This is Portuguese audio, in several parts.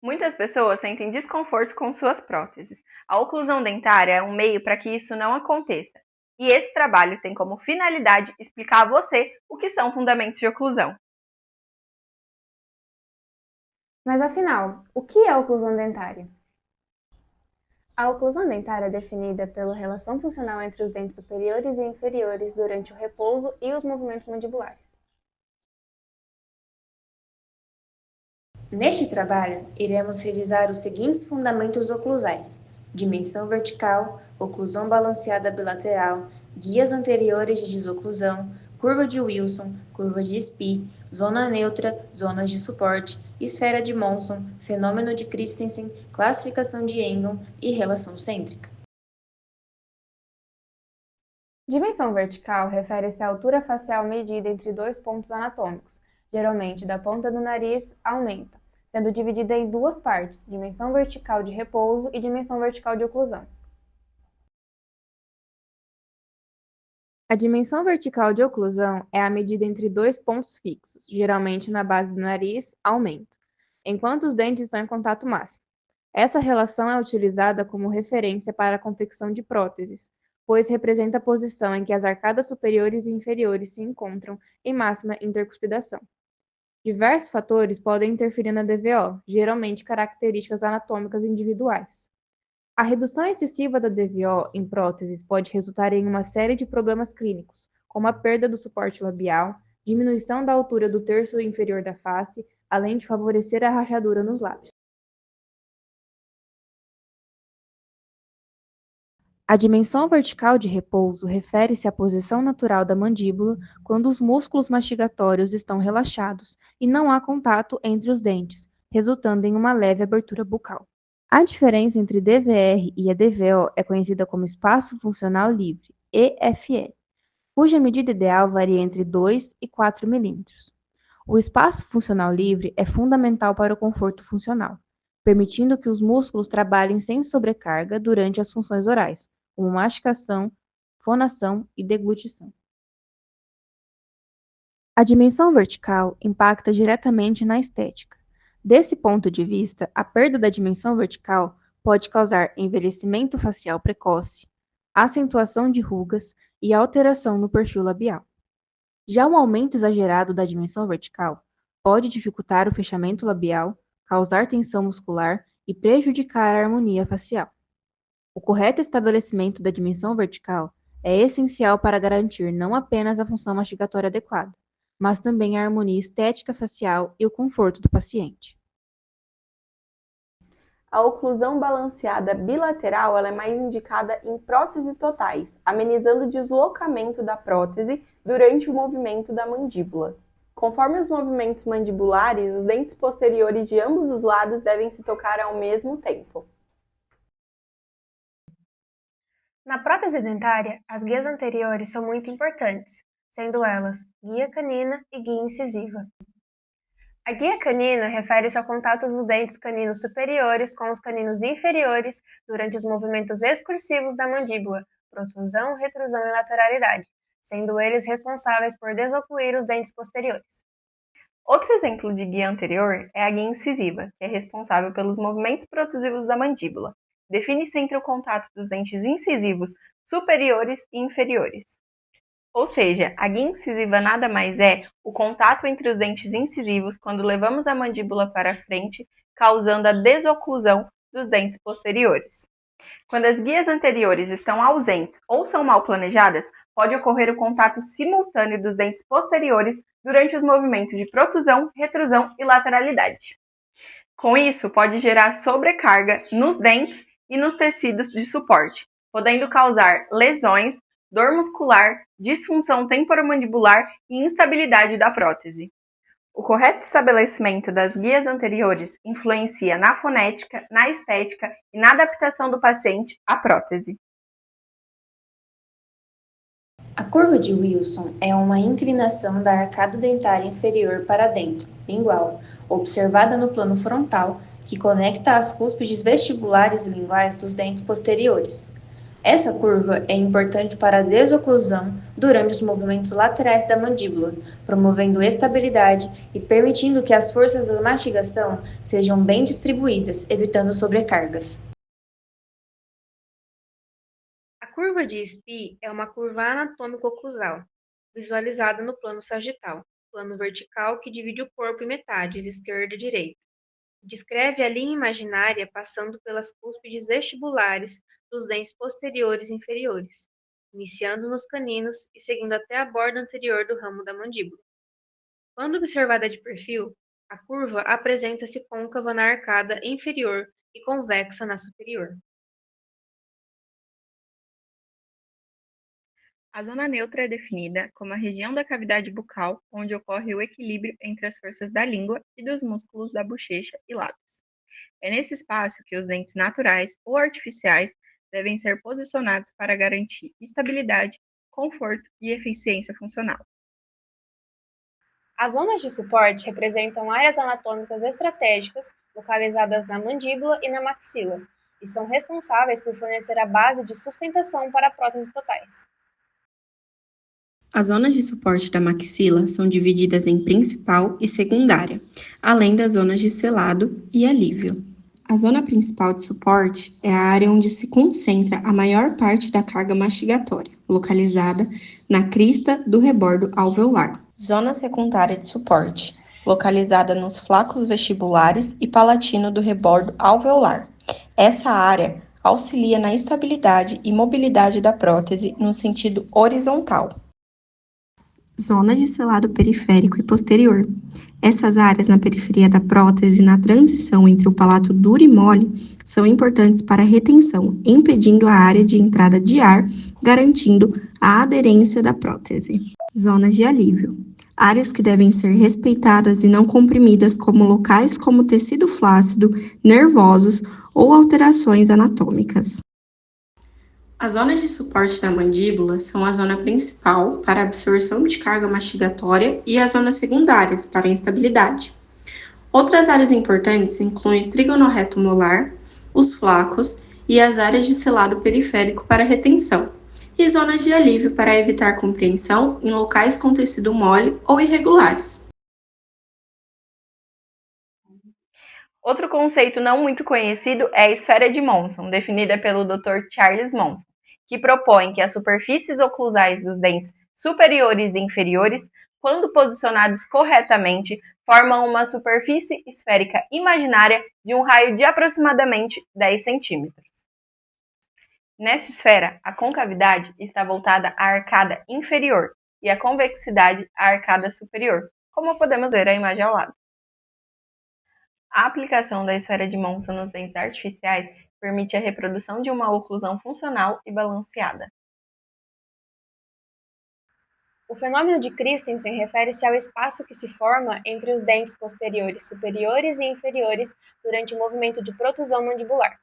Muitas pessoas sentem desconforto com suas próteses. A oclusão dentária é um meio para que isso não aconteça. E esse trabalho tem como finalidade explicar a você o que são fundamentos de oclusão. Mas afinal, o que é oclusão dentária? A oclusão dentária é definida pela relação funcional entre os dentes superiores e inferiores durante o repouso e os movimentos mandibulares. Neste trabalho, iremos revisar os seguintes fundamentos oclusais: dimensão vertical, oclusão balanceada bilateral, guias anteriores de desoclusão, curva de Wilson, curva de Spee, zona neutra, zonas de suporte, esfera de Monson, fenômeno de Christensen, classificação de Engon e relação cêntrica. Dimensão vertical refere-se à altura facial medida entre dois pontos anatômicos, geralmente da ponta do nariz à menta, sendo dividida em duas partes, dimensão vertical de repouso e dimensão vertical de oclusão. A dimensão vertical de oclusão é a medida entre dois pontos fixos, geralmente na base do nariz, ao mento, enquanto os dentes estão em contato máximo. Essa relação é utilizada como referência para a confecção de próteses, pois representa a posição em que as arcadas superiores e inferiores se encontram em máxima intercuspidação. Diversos fatores podem interferir na DVO, geralmente características anatômicas individuais. A redução excessiva da DVO em próteses pode resultar em uma série de problemas clínicos, como a perda do suporte labial, diminuição da altura do terço inferior da face, além de favorecer a rachadura nos lábios. A dimensão vertical de repouso refere-se à posição natural da mandíbula quando os músculos mastigatórios estão relaxados e não há contato entre os dentes, resultando em uma leve abertura bucal. A diferença entre DVR e a DVO é conhecida como espaço funcional livre, EFL, cuja medida ideal varia entre 2 e 4 milímetros. O espaço funcional livre é fundamental para o conforto funcional, permitindo que os músculos trabalhem sem sobrecarga durante as funções orais, como mastigação, fonação e deglutição. A dimensão vertical impacta diretamente na estética. Desse ponto de vista, a perda da dimensão vertical pode causar envelhecimento facial precoce, acentuação de rugas e alteração no perfil labial. Já um aumento exagerado da dimensão vertical pode dificultar o fechamento labial, causar tensão muscular e prejudicar a harmonia facial. O correto estabelecimento da dimensão vertical é essencial para garantir não apenas a função mastigatória adequada, mas também a harmonia estética facial e o conforto do paciente. A oclusão balanceada bilateral ela é mais indicada em próteses totais, amenizando o deslocamento da prótese durante o movimento da mandíbula. Conforme os movimentos mandibulares, os dentes posteriores de ambos os lados devem se tocar ao mesmo tempo. Na prótese dentária, as guias anteriores são muito importantes, sendo elas guia canina e guia incisiva. A guia canina refere-se ao contato dos dentes caninos superiores com os caninos inferiores durante os movimentos excursivos da mandíbula, protrusão, retrusão e lateralidade, sendo eles responsáveis por desocluir os dentes posteriores. Outro exemplo de guia anterior é a guia incisiva, que é responsável pelos movimentos protrusivos da mandíbula. Define-se entre o contato dos dentes incisivos superiores e inferiores. Ou seja, a guia incisiva nada mais é o contato entre os dentes incisivos quando levamos a mandíbula para frente, causando a desoclusão dos dentes posteriores. Quando as guias anteriores estão ausentes ou são mal planejadas, pode ocorrer o contato simultâneo dos dentes posteriores durante os movimentos de protrusão, retrusão e lateralidade. Com isso, pode gerar sobrecarga nos dentes e nos tecidos de suporte, podendo causar lesões, dor muscular, disfunção temporomandibular e instabilidade da prótese. O correto estabelecimento das guias anteriores influencia na fonética, na estética e na adaptação do paciente à prótese. A curva de Wilson é uma inclinação da arcada dentária inferior para dentro, lingual, observada no plano frontal, que conecta as cúspides vestibulares e linguais dos dentes posteriores. Essa curva é importante para a desoclusão durante os movimentos laterais da mandíbula, promovendo estabilidade e permitindo que as forças da mastigação sejam bem distribuídas, evitando sobrecargas. A curva de Spee é uma curva anatômico-oclusal, visualizada no plano sagital, plano vertical que divide o corpo em metades, esquerda e direita. Descreve a linha imaginária passando pelas cúspides vestibulares dos dentes posteriores e inferiores, iniciando nos caninos e seguindo até a borda anterior do ramo da mandíbula. Quando observada de perfil, a curva apresenta-se côncava na arcada inferior e convexa na superior. A zona neutra é definida como a região da cavidade bucal onde ocorre o equilíbrio entre as forças da língua e dos músculos da bochecha e lábios. É nesse espaço que os dentes naturais ou artificiais devem ser posicionados para garantir estabilidade, conforto e eficiência funcional. As zonas de suporte representam áreas anatômicas estratégicas localizadas na mandíbula e na maxila, e são responsáveis por fornecer a base de sustentação para próteses totais. As zonas de suporte da maxila são divididas em principal e secundária, além das zonas de selado e alívio. A zona principal de suporte é a área onde se concentra a maior parte da carga mastigatória, localizada na crista do rebordo alveolar. Zona secundária de suporte, localizada nos flacos vestibulares e palatino do rebordo alveolar. Essa área auxilia na estabilidade e mobilidade da prótese no sentido horizontal. Zona de selado periférico e posterior. Essas áreas na periferia da prótese, na transição entre o palato duro e mole, são importantes para a retenção, impedindo a área de entrada de ar, garantindo a aderência da prótese. Zonas de alívio. Áreas que devem ser respeitadas e não comprimidas como locais como tecido flácido, nervosos ou alterações anatômicas. As zonas de suporte da mandíbula são a zona principal para a absorção de carga mastigatória e as zonas secundárias para a instabilidade. Outras áreas importantes incluem trigonorreto molar, os flacos e as áreas de selado periférico para retenção, e zonas de alívio para evitar compreensão em locais com tecido mole ou irregulares. Outro conceito não muito conhecido é a esfera de Monson, definida pelo Dr. Charles Monson, que propõe que as superfícies oclusais dos dentes superiores e inferiores, quando posicionados corretamente, formam uma superfície esférica imaginária de um raio de aproximadamente 10 centímetros. Nessa esfera, a concavidade está voltada à arcada inferior e a convexidade à arcada superior, como podemos ver a imagem ao lado. A aplicação da esfera de Monson nos dentes artificiais permite a reprodução de uma oclusão funcional e balanceada. O fenômeno de Christensen refere-se ao espaço que se forma entre os dentes posteriores superiores e inferiores durante o movimento de protusão mandibular.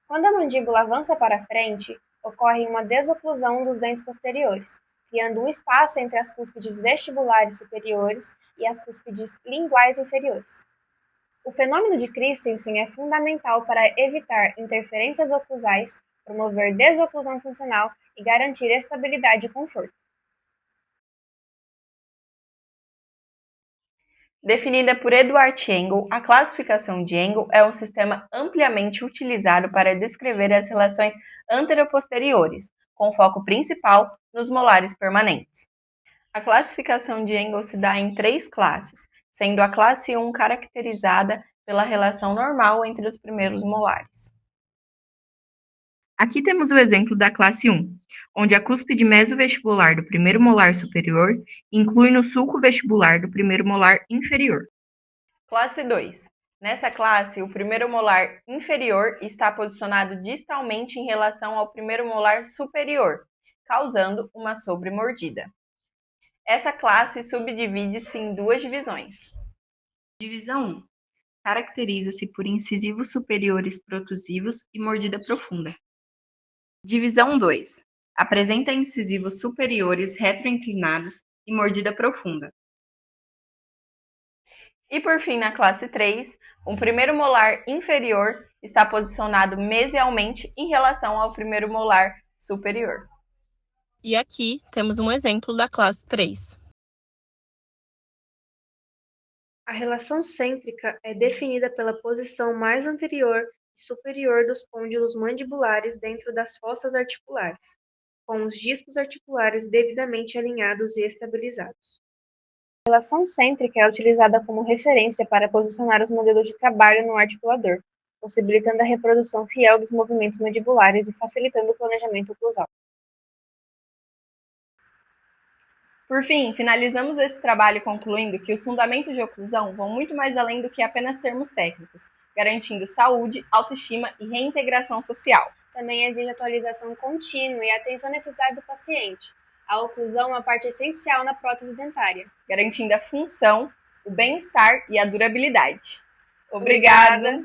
Quando a mandíbula avança para frente, ocorre uma desoclusão dos dentes posteriores, criando um espaço entre as cúspides vestibulares superiores e as cúspides linguais inferiores. O fenômeno de Christensen é fundamental para evitar interferências oclusais, promover desoclusão funcional e garantir estabilidade e conforto. Definida por Edward Engel, a classificação de Engel é um sistema ampliamente utilizado para descrever as relações anteroposteriores, com foco principal nos molares permanentes. A classificação de Engel se dá em 3 classes, sendo a classe 1 caracterizada pela relação normal entre os primeiros molares. Aqui temos o exemplo da classe 1, onde a cúspide mesovestibular do primeiro molar superior inclui no sulco vestibular do primeiro molar inferior. Classe 2. Nessa classe, o primeiro molar inferior está posicionado distalmente em relação ao primeiro molar superior, causando uma sobremordida. Essa classe subdivide-se em 2 divisões. Divisão 1. Caracteriza-se por incisivos superiores protusivos e mordida profunda. Divisão 2. Apresenta incisivos superiores retroinclinados e mordida profunda. E por fim, na classe 3, o primeiro molar inferior está posicionado mesialmente em relação ao primeiro molar superior. E aqui temos um exemplo da classe 3. A relação cêntrica é definida pela posição mais anterior e superior dos côndilos mandibulares dentro das fossas articulares, com os discos articulares devidamente alinhados e estabilizados. A relação cêntrica é utilizada como referência para posicionar os modelos de trabalho no articulador, possibilitando a reprodução fiel dos movimentos mandibulares e facilitando o planejamento oclusal. Por fim, finalizamos esse trabalho concluindo que os fundamentos de oclusão vão muito mais além do que apenas termos técnicos, garantindo saúde, autoestima e reintegração social. Também exige atualização contínua e atenção à necessidade do paciente. A oclusão é uma parte essencial na prótese dentária, garantindo a função, o bem-estar e a durabilidade. Obrigada!